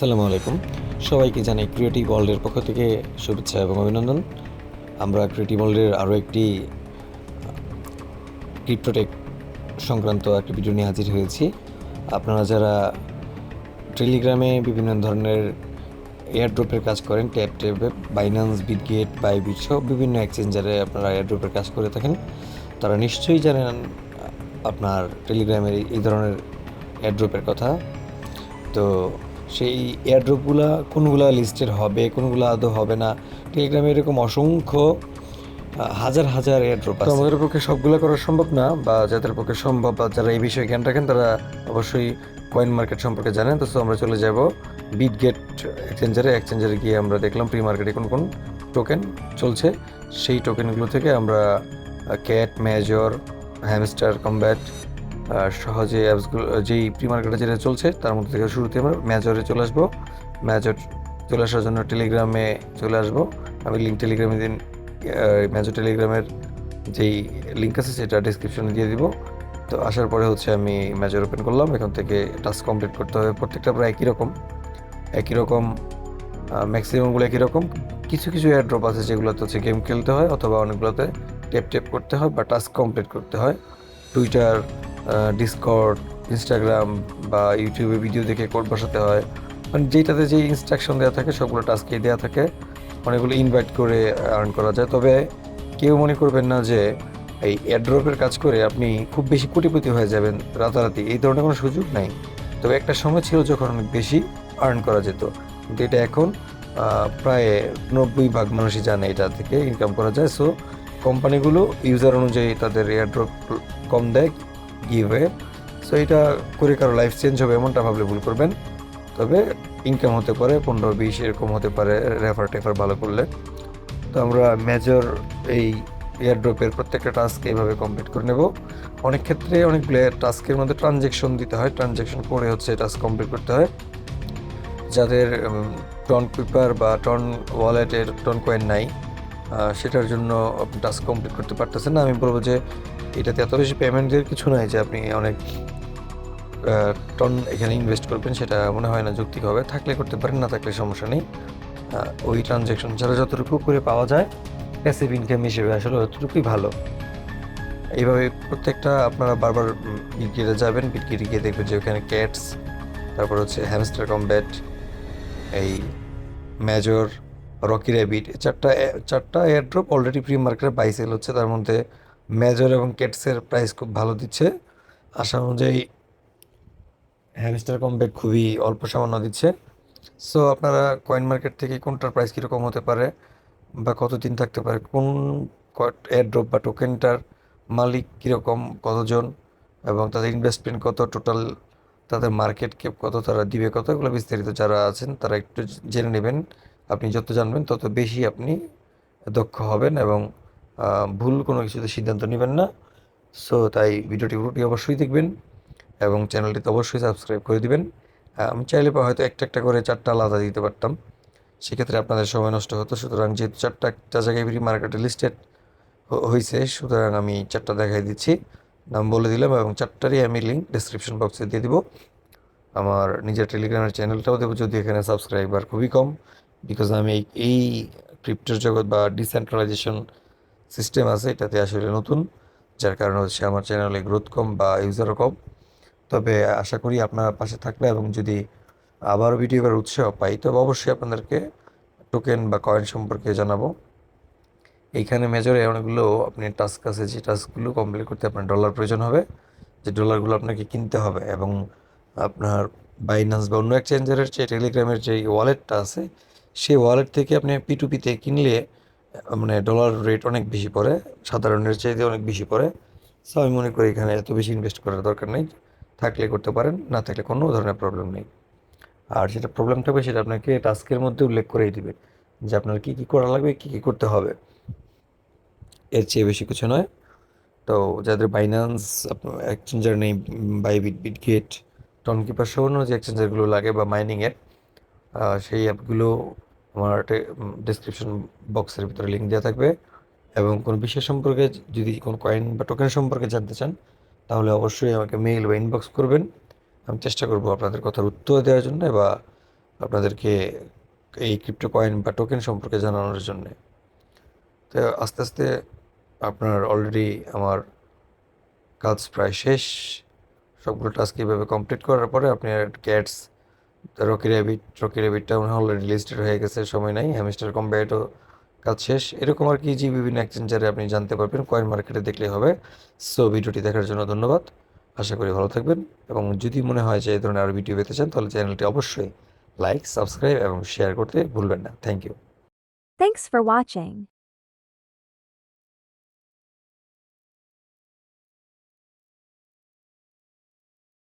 আসসালামু আলাইকুম। সবাইকে জানাই ক্রিয়েটিভ ওয়ার্ল্ডের পক্ষ থেকে শুভেচ্ছা এবং অভিনন্দন। আমরা ক্রিয়েটিভ ওয়ার্ল্ডের আরও একটি ক্রিপ্টোটেক সংক্রান্ত একটি ভিডিও নিয়ে হাজির হয়েছি। আপনারা যারা টেলিগ্রামে বিভিন্ন ধরনের এয়ারড্রপের কাজ করেন, ট্যাপে, বাইন্যান্স, বিটগেট, বাইবিট সহ বিভিন্ন এক্সচেঞ্জারে আপনারা এয়ারড্রপের কাজ করে থাকেন, তারা নিশ্চয়ই জানেন আপনার টেলিগ্রামের এই ধরনের এয়ারড্রপের কথা। তো সেই এয়ারড্রপগুলা কোনগুলা লিস্টেড হবে, কোনগুলা আদৌ হবে না, টেলিগ্রামে এরকম অসংখ্য হাজার হাজার এয়ারড্রপ আছে। আমাদের পক্ষে সবগুলো করা সম্ভব না, বা যাদের পক্ষে সম্ভব বা যারা এই বিষয়ে জ্ঞান রাখেন তারা অবশ্যই কয়েন মার্কেট সম্পর্কে জানেন। তো আমরা চলে যাব বিটগেট এক্সচেঞ্জারে গিয়ে আমরা দেখলাম প্রি মার্কেটে কোন কোন টোকেন চলছে। সেই টোকেনগুলো থেকে আমরা ক্যাট, মেজর, হ্যামস্টার, কমব্যাট সহজে অ্যাপসগুলো যেই প্রি মার্কেটে যেটা চলছে তার মধ্যে থেকে শুরুতে আমরা মেজরে চলে আসবো। মেজর চলে আসার জন্য টেলিগ্রামে চলে আসবো। আমি টেলিগ্রামে দিন মেজর টেলিগ্রামের যেই লিঙ্ক আছে সেটা ডিসক্রিপশনে দিয়ে দিব। তো আসার পরে আমি মেজর ওপেন করলাম। এখান থেকে টাস্ক কমপ্লিট করতে হবে। প্রত্যেকটা প্রায় একই রকম ম্যাক্সিমামগুলো একই রকম। কিছু কিছু এয়ারড্রপ আছে যেগুলোতে গেম খেলতে হয়, অথবা অনেকগুলোতে ট্যাপ করতে হয় বা টাস্ক কমপ্লিট করতে হয়। টুইটার, ডিসকর্ড, ইনস্টাগ্রাম বা ইউটিউবে ভিডিও দেখে কোড বসাতে হয়। মানে যেটাতে যে ইনস্ট্রাকশন দেওয়া থাকে সবগুলো টাস্কেই দেওয়া থাকে। অনেকগুলো ইনভাইট করে আর্ন করা যায়। তবে কেউ মনে করবেন না যে এই এয়ারড্রপের কাজ করে আপনি খুব বেশি কোটিপতি হয়ে যাবেন রাতারাতি, এই ধরনের কোনো সুযোগ নাই। তবে একটা সময় ছিল যখন অনেক বেশি আর্ন করা যেত, কিন্তু এটা এখন প্রায় 90% মানুষই জানে এটা থেকে ইনকাম করা যায়। সো কোম্পানিগুলো ইউজার অনুযায়ী তাদের এয়ারড্রপ কম দেয়, গিভওয়ে। সো এটা করে কারো লাইফ চেঞ্জ হবে এমনটা ভাবলে ভুল করবেন। তবে ইনকাম হতে পারে 15-20 এরকম হতে পারে রেফার ভালো করলে। তো আমরা মেজর এই এয়ারড্রপের প্রত্যেকটা টাস্ক এইভাবে কমপ্লিট করে নেব। অনেক ক্ষেত্রে অনেকগুলো টাস্কের মধ্যে ট্রানজ্যাকশন দিতে হয়, ট্রানজ্যাকশন করে টাস্ক কমপ্লিট করতে হয়। যাদের টন পেপার বা টন ওয়ালেটের টন কয়েন নাই, সেটার জন্য আপনি টাস্ক কমপ্লিট করতে পারতেছেন না। আমি বলবো যে এটাতে এত বেশি পেমেন্টের কিছু নাই যে আপনি অনেক টন এখানে ইনভেস্ট করবেন, সেটা মনে হয় না যৌক্তিক হবে। থাকলে করতে পারেন, না থাকলে সমস্যা নেই। ওই ট্রানজ্যাকশন ছাড়া যতটুকু করে পাওয়া যায় প্যাসিভ ইনকাম হিসেবে আসলে ততটুকুই ভালো। এইভাবে প্রত্যেকটা আপনারা বারবার বিটগেটে যাবেন, বিটগেটে গিয়ে দেখবেন যে ওখানে ক্যাটস, তারপর হ্যামস্টার কমব্যাট, এই মেজর, রকি র্যাবিট, চারটা এয়ারড্রপ অলরেডি প্রি মার্কেটে বাই সেল হচ্ছে। তার মধ্যে মেজর এবং ক্যাটসের প্রাইস খুব ভালো দিচ্ছে। আশা অনুযায়ী হ্যামস্টার কমব্যাট খুবই অল্প সামান্য দিচ্ছে। সো আপনারা কয়েন মার্কেট থেকে কোনটার প্রাইস কীরকম হতে পারে বা কতদিন থাকতে পারে, কোন এয়ারড্রপ বা টোকেনটার মালিক কীরকম, কতজন, এবং তাদের ইনভেস্টমেন্ট কত, টোটাল তাদের মার্কেট ক্যাপ কত, তারা দিবে কত, এগুলো বিস্তারিত যারা আছেন তারা একটু জেনে নেবেন। আপনি যত জানবেন তত বেশি আপনি দক্ষ হবেন এবং ভুল কোনো কিছুতে সিদ্ধান্ত নেবেন না। সো তাই ভিডিওটি পুরোটি অবশ্যই দেখবেন এবং চ্যানেলটিতে অবশ্যই সাবস্ক্রাইব করে দিবেন। আমি চাইলে হয়তো একটা করে চারটা আলাদা দিতে পারতাম, সেক্ষেত্রে আপনাদের সময় নষ্ট হতো। সুতরাং যেহেতু একটা জায়গায় প্রি মার্কেটে লিস্টেড হয়েছে, সুতরাং আমি চারটা দেখাই দিচ্ছি, নাম বলে দিলাম, এবং চারটারই আমি লিঙ্ক ডিসক্রিপশন বক্সে দিয়ে দিব। আমার নিজের টেলিগ্রামের চ্যানেলটাও দেবো, যদি এখানে সাবস্ক্রাইবার খুবই কম, বিকজ আমি এই ক্রিপ্টোর জগৎ বা ডিসেন্ট্রালাইজেশন সিস্টেম আছে এটাতে আসলে নতুন, যার কারণে আমার চ্যানেলে গ্রোথ কম বা ইউজারও কম। তবে আশা করি আপনারা পাশে থাকলে এবং যদি আবারও ভিডিও করার উৎসাহ পাই, তবে অবশ্যই আপনাদেরকে টোকেন বা কয়েন সম্পর্কে জানাবো। এইখানে মেজরে অনেকগুলো আপনি টাস্ক আছে, যে টাস্কগুলো কমপ্লিট করতে আপনার ডলার প্রয়োজন হবে, যে ডলারগুলো আপনাকে কিনতে হবে। এবং আপনার বাইন্যান্স বা অন্য এক্সচেঞ্জারের যে টেলিগ্রামের যে ওয়ালেটটা আছে, সেই ওয়ালেট থেকে আপনি P2P-তে কিনলে মানে ডলার রেট অনেক বেশি পড়ে, সাধারণের চাইতে অনেক বেশি পড়ে। সো আমি মনে করি এখানে এত বেশি ইনভেস্ট করার দরকার নেই। থাকলে করতে পারেন, না থাকলে কোনো ধরনের প্রবলেম নেই। আর যেটা প্রবলেম থাকবে সেটা আপনাকে টাস্কের মধ্যে উল্লেখ করেই দিবে যে আপনার কী কী করা লাগবে, কী কী করতে হবে, এর চেয়ে বেশি কিছু নয়। তো যাদের বাইন্যান্স এক্সচেঞ্জার নেই, বাইবিট, বিটগেট, টনকিপার সহ অন্য যে এক্সচেঞ্জারগুলো লাগে বা মাইনিংয়ের, সেই অ্যাপগুলো আমার ডিসক্রিপশন বক্সের ভিতরে লিঙ্ক দেওয়া থাকবে। এবং কোনো বিষয় সম্পর্কে যদি কোনো কয়েন বা টোকেন সম্পর্কে জানতে চান, তাহলে অবশ্যই আমাকে মেইল বা ইনবক্স করবেন। আমি চেষ্টা করব আপনাদের কথার উত্তর দেওয়ার জন্য বা আপনাদেরকে এই ক্রিপ্টো কয়েন বা টোকেন সম্পর্কে জানানোর জন্যে। তো আস্তে আস্তে আপনার অলরেডি আমার কাজ প্রায় শেষ। সবগুলো টাস্ক এইভাবে কমপ্লিট করার পরে আপনি ক্যাটস, রকি র্যাবিটটা অলরেডি লিস্টেড হয়ে গেছে, সময় নাই। হ্যামস্টার কম্ব্যাটও কাজ শেষ। এরকম আর কি যে বিভিন্ন এক্সচেঞ্জারে আপনি জানতে পারবেন, কয়েন মার্কেটে দেখলেই হবে। সো ভিডিওটি দেখার জন্য ধন্যবাদ। আশা করি ভালো থাকবেন, এবং যদি মনে হয় যে এই ধরনের আরও ভিডিও পেতে চান তাহলে চ্যানেলটি অবশ্যই লাইক, সাবস্ক্রাইব এবং শেয়ার করতে ভুলবেন না। Thank you. Thanks for watching.